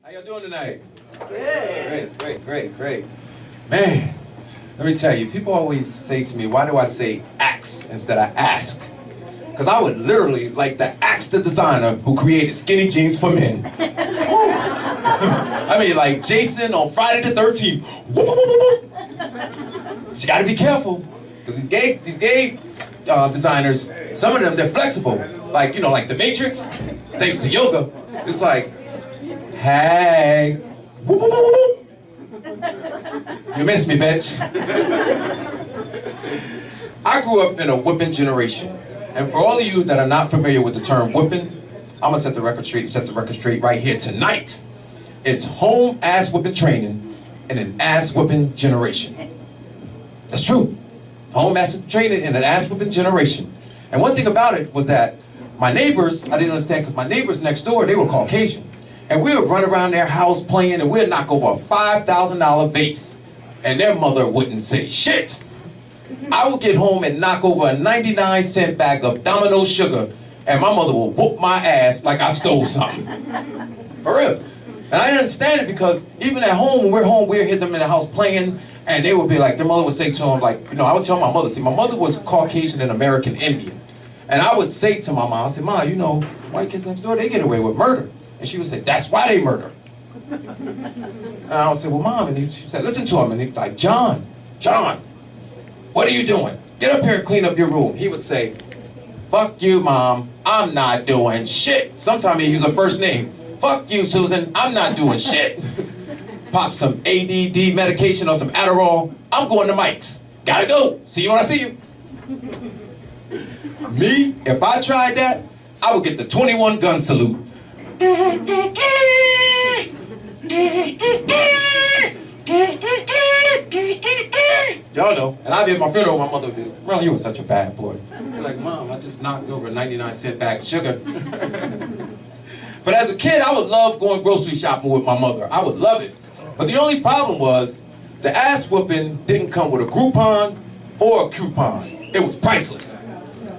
How y'all doing tonight? Good. Great. Man, let me tell you, people always say to me, why do I say ask instead of ask? Because I would literally like to ask the designer who created skinny jeans for men. I mean, like Jason on Friday the 13th. Whoop, whoop, whoop, whoop. You gotta be careful, because these gay designers, some of them, they're flexible. Like, you know, like the Matrix, thanks to yoga. It's like, hey, whoop, whoop, whoop, whoop. You missed me, bitch. I grew up in a whooping generation. And for all of you that are not familiar with the term whooping, I'm gonna set the record straight right here tonight. It's home ass whooping training in an ass whooping generation. That's true. Home ass whooping training in an ass whooping generation. And one thing about it was that my neighbors, I didn't understand, because my neighbors next door, they were Caucasian. And we would run around their house playing, and we'd knock over a $5,000 vase. And their mother wouldn't say shit. I would get home and knock over a 99-cent bag of Domino sugar, and my mother would whoop my ass like I stole something. For real. And I didn't understand it, because even at home, when we're home, we'd hear them in the house playing, and they would be like, their mother would say to them, like, you know, I would tell my mother, see, my mother was Caucasian and American Indian. And I would say to my mom, I said, Ma, you know, white kids next door, they get away with murder. And she would say, that's why they murder. And I would say, well, Mom, and she said, listen to him. And he'd be like, John, what are you doing? Get up here and clean up your room. He would say, fuck you, Mom, I'm not doing shit. Sometimes he'd use a first name. Fuck you, Susan, I'm not doing shit. Pop some ADD medication or some Adderall. I'm going to Mike's. Gotta go. See you when I see you. Me, if I tried that, I would get the 21 gun salute. Y'all know. And I'd be at my funeral, my mother would be, Merlin, you were such a bad boy. I'd be like, Mom, I just knocked over a 99-cent bag of sugar. But as a kid, I would love going grocery shopping with my mother. I would love it. But the only problem was, the ass whooping didn't come with a Groupon or a coupon. It was priceless.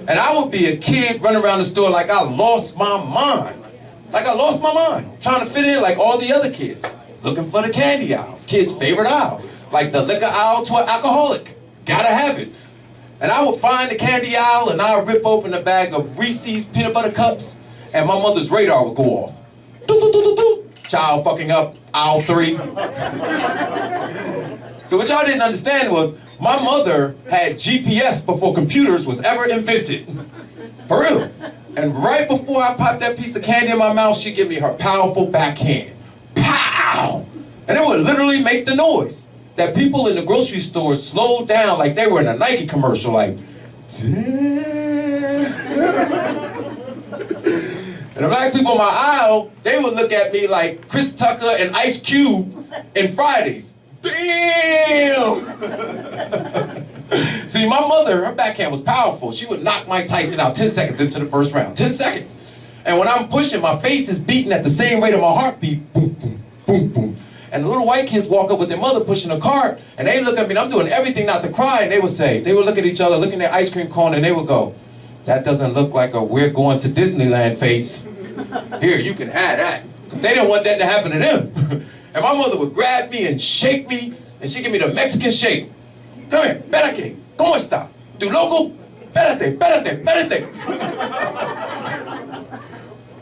And I would be a kid running around the store like I lost my mind. Trying to fit in like all the other kids. Looking for the candy aisle, kids' favorite aisle. Like the liquor aisle to an alcoholic. Gotta have it. And I would find the candy aisle and I would rip open a bag of Reese's peanut butter cups, and my mother's radar would go off. Child fucking up aisle 3. So what y'all didn't understand was, my mother had GPS before computers was ever invented. For real. And right before I popped that piece of candy in my mouth, she'd give me her powerful backhand. Pow! And it would literally make the noise that people in the grocery store slowed down like they were in a Nike commercial, like, and the black people in my aisle, they would look at me like Chris Tucker and Ice Cube in Fridays. Damn! See, my mother, her backhand was powerful. She would knock Mike Tyson out 10 seconds into the first round. 10 seconds. And when I'm pushing, my face is beating at the same rate of my heartbeat. Boom, boom, boom, boom. And the little white kids walk up with their mother pushing a cart, and they look at me, and I'm doing everything not to cry, and they would look at each other, look in their ice cream cone, and they would go, that doesn't look like a we're going to Disneyland face. Here, you can have that. Because they didn't want that to happen to them. And my mother would grab me and shake me, and she'd give me the Mexican shake. Come here, espérate, ¿cómo está? ¿Tu loco? Espérate.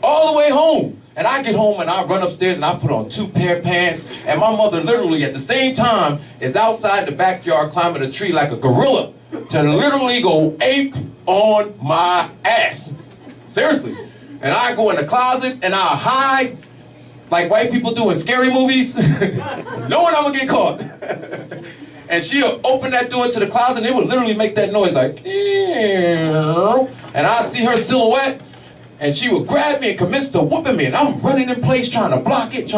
All the way home. And I get home and I run upstairs and I put on 2 pair of pants, and my mother literally at the same time is outside in the backyard climbing a tree like a gorilla to literally go ape on my ass. Seriously. And I go in the closet and I hide like white people do in scary movies, knowing I'm gonna get caught. And she'll open that door to the closet and it would literally make that noise like, ew. And I see her silhouette, and she would grab me and commence to whooping me, and I'm running in place, trying to block it,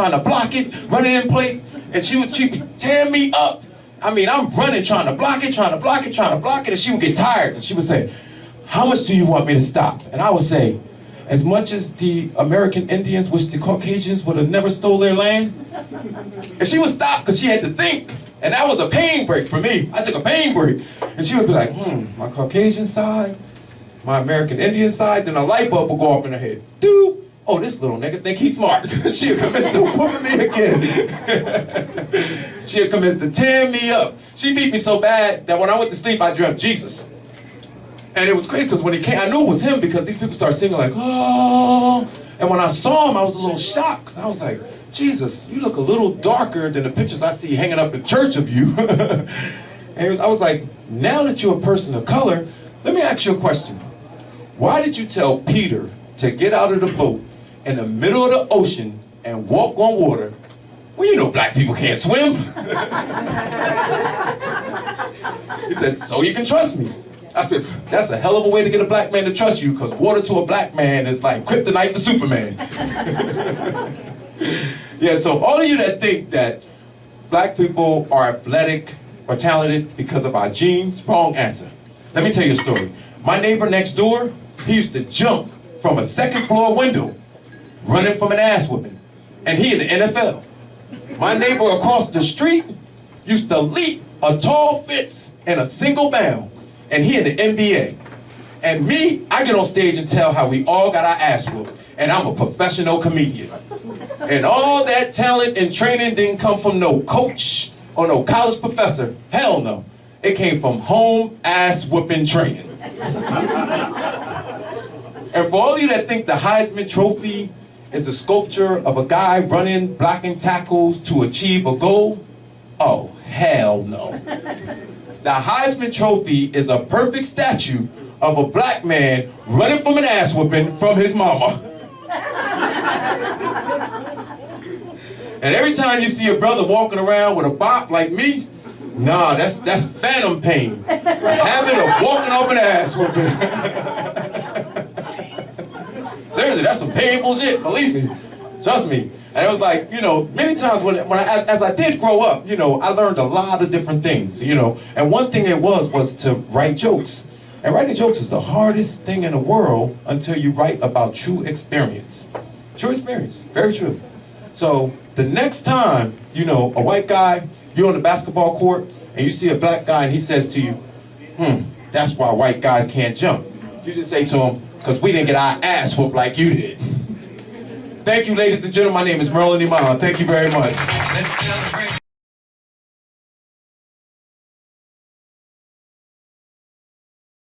running in place, and she'd be tearing me up. I mean, I'm running, trying to block it, and she would get tired, and she would say, how much do you want me to stop? And I would say, as much as the American Indians, which the Caucasians would have never stole their land. And she would stop because she had to think. And that was a pain break for me. I took a pain break. And she would be like, my Caucasian side, my American Indian side, then a light bulb would go off in her head. Dude, oh, this little nigga think he's smart. She'll commence to whooping me again. She'll commence to tear me up. She beat me so bad that when I went to sleep, I dreamt Jesus. And it was crazy because when he came, I knew it was him because these people started singing like, oh. And when I saw him, I was a little shocked. 'Cause I was like, Jesus, you look a little darker than the pictures I see hanging up in church of you. And I was like, now that you're a person of color, let me ask you a question. Why did you tell Peter to get out of the boat in the middle of the ocean and walk on water when you know black people can't swim? He said, so you can trust me. I said, that's a hell of a way to get a black man to trust you, because water to a black man is like kryptonite to Superman. Yeah, so all of you that think that black people are athletic or talented because of our genes, wrong answer. Let me tell you a story. My neighbor next door, he used to jump from a second floor window, running from an ass whooping, and he in the NFL. My neighbor across the street used to leap a tall fence in a single bound, and he in the NBA. And me, I get on stage and tell how we all got our ass whooped, and I'm a professional comedian. And all that talent and training didn't come from no coach or no college professor. Hell no. It came from home ass whooping training. And for all of you that think the Heisman Trophy is a sculpture of a guy running, blocking tackles to achieve a goal, oh, hell no. The Heisman Trophy is a perfect statue of a black man running from an ass whooping from his mama. And every time you see a brother walking around with a bop like me, nah, that's phantom pain. The habit of walking off an ass whooping. Seriously, that's some painful shit, believe me. Trust me. And it was like, you know, many times as I did grow up, you know, I learned a lot of different things, you know. And one thing it was to write jokes. And writing jokes is the hardest thing in the world until you write about true experience. True experience, very true. So the next time, you know, a white guy, you're on the basketball court, and you see a black guy and he says to you, that's why white guys can't jump. You just say to him, because we didn't get our ass whooped like you did. Thank you, ladies and gentlemen. My name is Merlin Iman. Thank you very much.